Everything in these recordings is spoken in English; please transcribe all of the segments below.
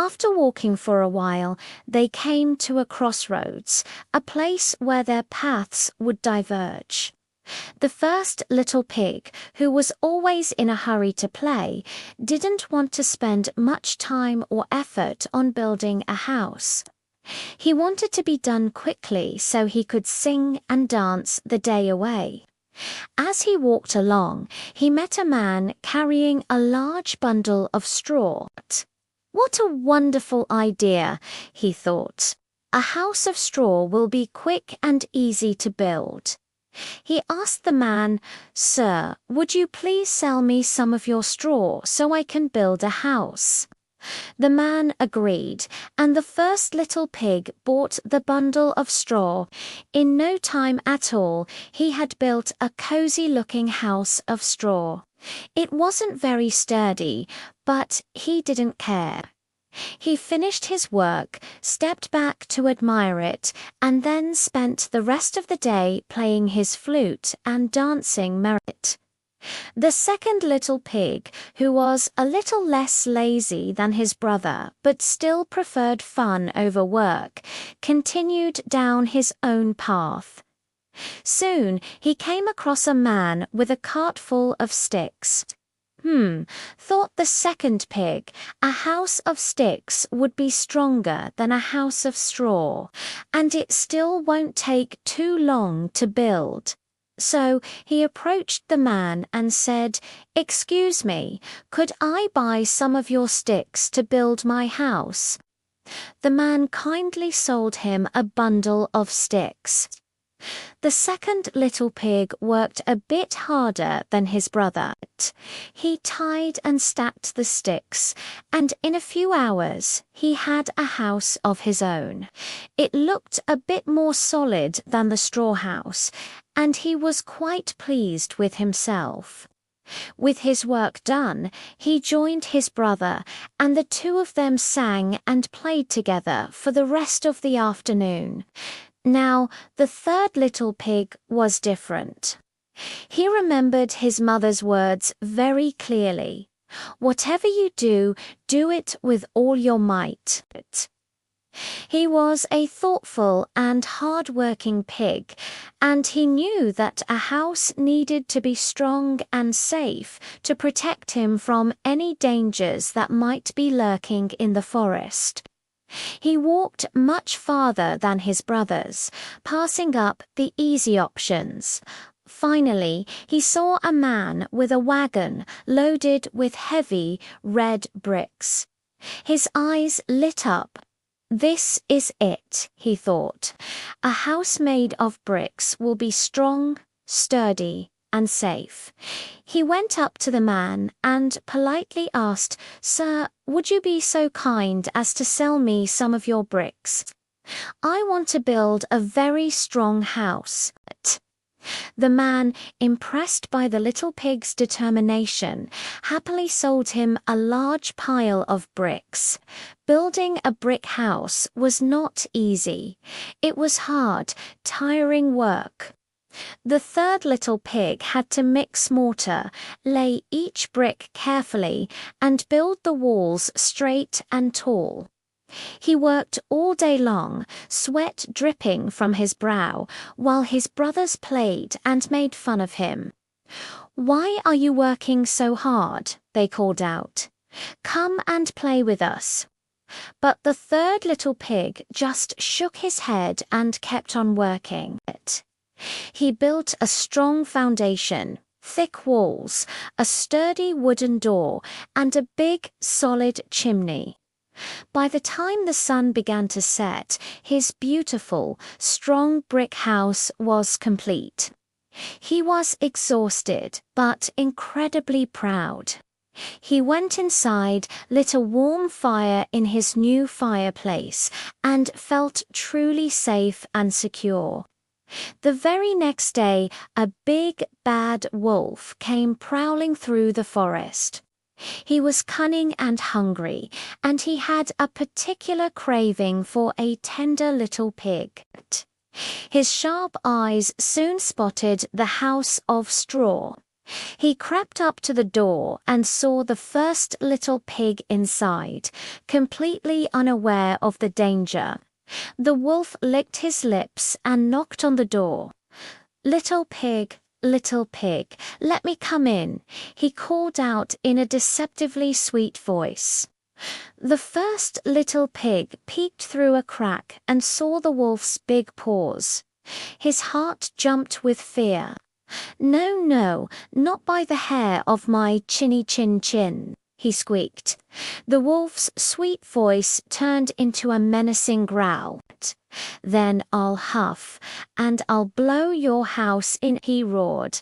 After walking for a while, they came to a crossroads, a place where their paths would diverge. The first little pig, who was always in a hurry to play, didn't want to spend much time or effort on building a house. He wanted to be done quickly so he could sing and dance the day away. As he walked along, he met a man carrying a large bundle of straw. "What a wonderful idea," he thought. "A house of straw will be quick and easy to build." He asked the man, "Sir, would you please sell me some of your straw so I can build a house?" The man agreed, and the first little pig bought the bundle of straw. In no time at all, he had built a cozy-looking house of straw. It wasn't very sturdy, but he didn't care. He finished his work, stepped back to admire it, and then spent the rest of the day playing his flute and dancing merrily. The second little pig, who was a little less lazy than his brother but still preferred fun over work, continued down his own path. Soon he came across a man with a cart full of sticks. Thought the second pig, a house of sticks would be stronger than a house of straw, and it still won't take too long to build. So he approached the man and said, "Excuse me, could I buy some of your sticks to build my house?" The man kindly sold him a bundle of sticks. The second little pig worked a bit harder than his brother. He tied and stacked the sticks, and in a few hours he had a house of his own. It looked a bit more solid than the straw house, and he was quite pleased with himself. With his work done, he joined his brother, and the two of them sang and played together for the rest of the afternoon. Now, the third little pig was different. He remembered his mother's words very clearly. "Whatever you do, do it with all your might." He was a thoughtful and hard-working pig, and he knew that a house needed to be strong and safe to protect him from any dangers that might be lurking in the forest. He walked much farther than his brothers, passing up the easy options. Finally, he saw a man with a wagon loaded with heavy, red bricks. His eyes lit up. "This is it," he thought. "A house made of bricks will be strong, sturdy, and safe." He went up to the man and politely asked, "Sir, would you be so kind as to sell me some of your bricks? I want to build a very strong house." The man, impressed by the little pig's determination, happily sold him a large pile of bricks. Building a brick house was not easy. It was hard, tiring work. The third little pig had to mix mortar, lay each brick carefully, and build the walls straight and tall. He worked all day long, sweat dripping from his brow, while his brothers played and made fun of him. "Why are you working so hard?" they called out. "Come and play with us." But the third little pig just shook his head and kept on working. He built a strong foundation, thick walls, a sturdy wooden door, and a big, solid chimney. By the time the sun began to set, his beautiful, strong brick house was complete. He was exhausted, but incredibly proud. He went inside, lit a warm fire in his new fireplace, and felt truly safe and secure. The very next day, a big, bad wolf came prowling through the forest. He was cunning and hungry, and he had a particular craving for a tender little pig. His sharp eyes soon spotted the house of straw. He crept up to the door and saw the first little pig inside, completely unaware of the danger. The wolf licked his lips and knocked on the door. Little pig, let me come in," he called out in a deceptively sweet voice. The first little pig peeked through a crack and saw the wolf's big paws. His heart jumped with fear. "No, no, not by the hair of my chinny chin chin," he squeaked. The wolf's sweet voice turned into a menacing growl. "Then I'll huff, and I'll blow your house in," he roared.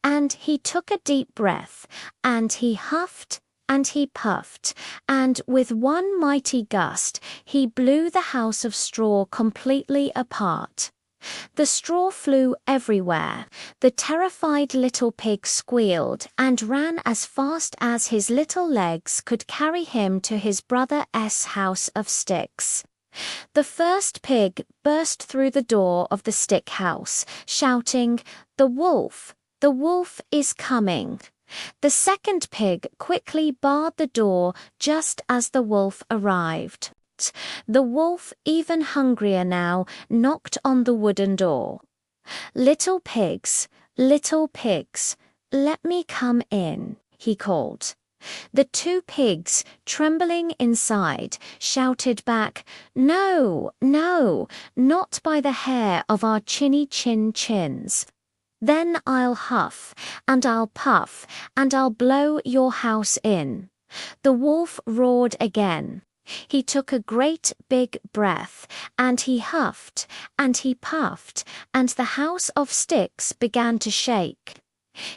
And he took a deep breath, and he huffed, and he puffed, and with one mighty gust, he blew the house of straw completely apart. The straw flew everywhere. The terrified little pig squealed and ran as fast as his little legs could carry him to his brother's house of sticks. The first pig burst through the door of the stick house, shouting, the wolf is coming." The second pig quickly barred the door just as the wolf arrived. The wolf, even hungrier now, knocked on the wooden door. Little pigs, let me come in," he called. The two pigs, trembling inside, shouted back, "No, no, not by the hair of our chinny chin chins. Then I'll huff, and I'll puff, and I'll blow your house in." The wolf roared again. He took a great big breath, and he huffed, and he puffed, and the house of sticks began to shake.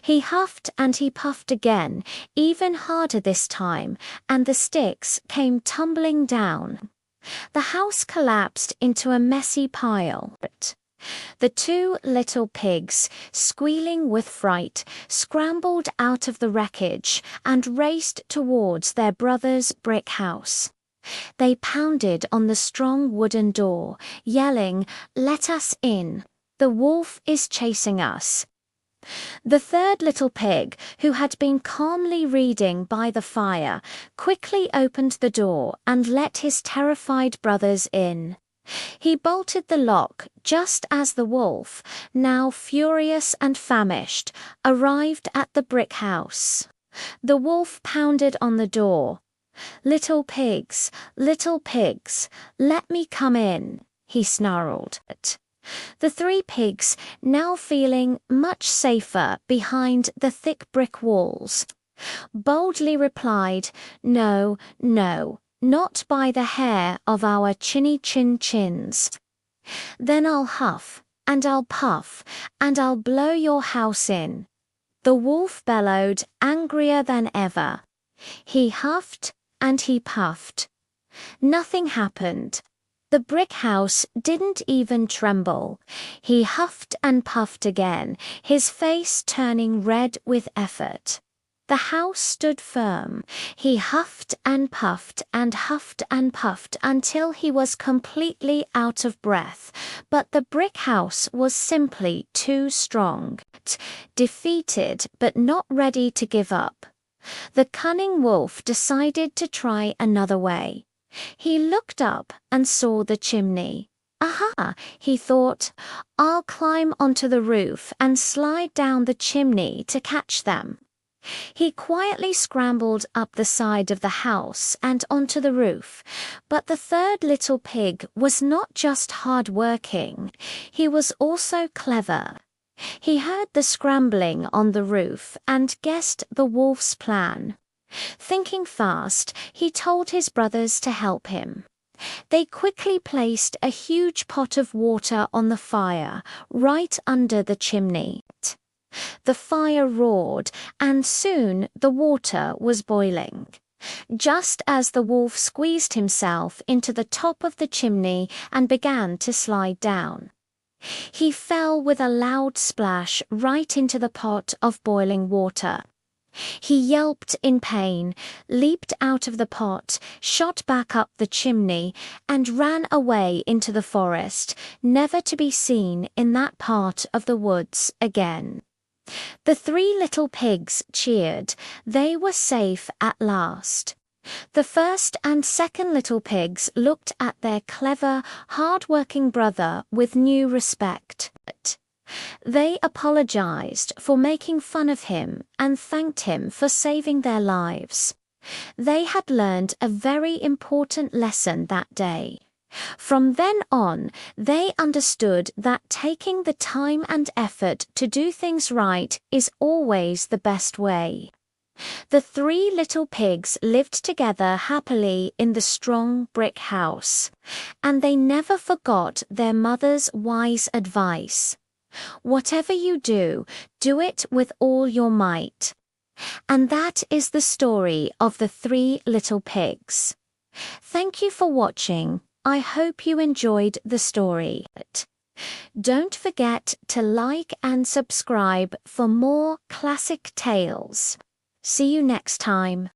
He huffed and he puffed again, even harder this time, and the sticks came tumbling down. The house collapsed into a messy pile. The two little pigs, squealing with fright, scrambled out of the wreckage and raced towards their brother's brick house. They pounded on the strong wooden door, yelling, "Let us in! The wolf is chasing us." The third little pig, who had been calmly reading by the fire, quickly opened the door and let his terrified brothers in. He bolted the lock just as the wolf, now furious and famished, arrived at the brick house. The wolf pounded on the door. Little pigs, let me come in," he snarled. The three pigs, now feeling much safer behind the thick brick walls, boldly replied, "No, no, not by the hair of our chinny chin chins. Then I'll huff, and I'll puff, and I'll blow your house in." The wolf bellowed, angrier than ever. He huffed and he puffed. Nothing happened. The brick house didn't even tremble. He huffed and puffed again, his face turning red with effort. The house stood firm. He huffed and puffed until he was completely out of breath, but the brick house was simply too strong. Defeated but not ready to give up, the cunning wolf decided to try another way. He looked up and saw the chimney. "Aha," he thought, "I'll climb onto the roof and slide down the chimney to catch them." He quietly scrambled up the side of the house and onto the roof. But the third little pig was not just hard-working, he was also clever. He heard the scrambling on the roof and guessed the wolf's plan. Thinking fast, he told his brothers to help him. They quickly placed a huge pot of water on the fire, right under the chimney. The fire roared, and soon the water was boiling. Just as the wolf squeezed himself into the top of the chimney and began to slide down, he fell with a loud splash right into the pot of boiling water. He yelped in pain, leaped out of the pot, shot back up the chimney, and ran away into the forest, never to be seen in that part of the woods again. The three little pigs cheered. They were safe at last. The first and second little pigs looked at their clever, hard-working brother with new respect. They apologized for making fun of him and thanked him for saving their lives. They had learned a very important lesson that day. From then on, they understood that taking the time and effort to do things right is always the best way. The three little pigs lived together happily in the strong brick house, and they never forgot their mother's wise advice. Whatever you do, do it with all your might. And that is the story of the three little pigs. Thank you for watching. I hope you enjoyed the story. Don't forget to like and subscribe for more classic tales. See you next time.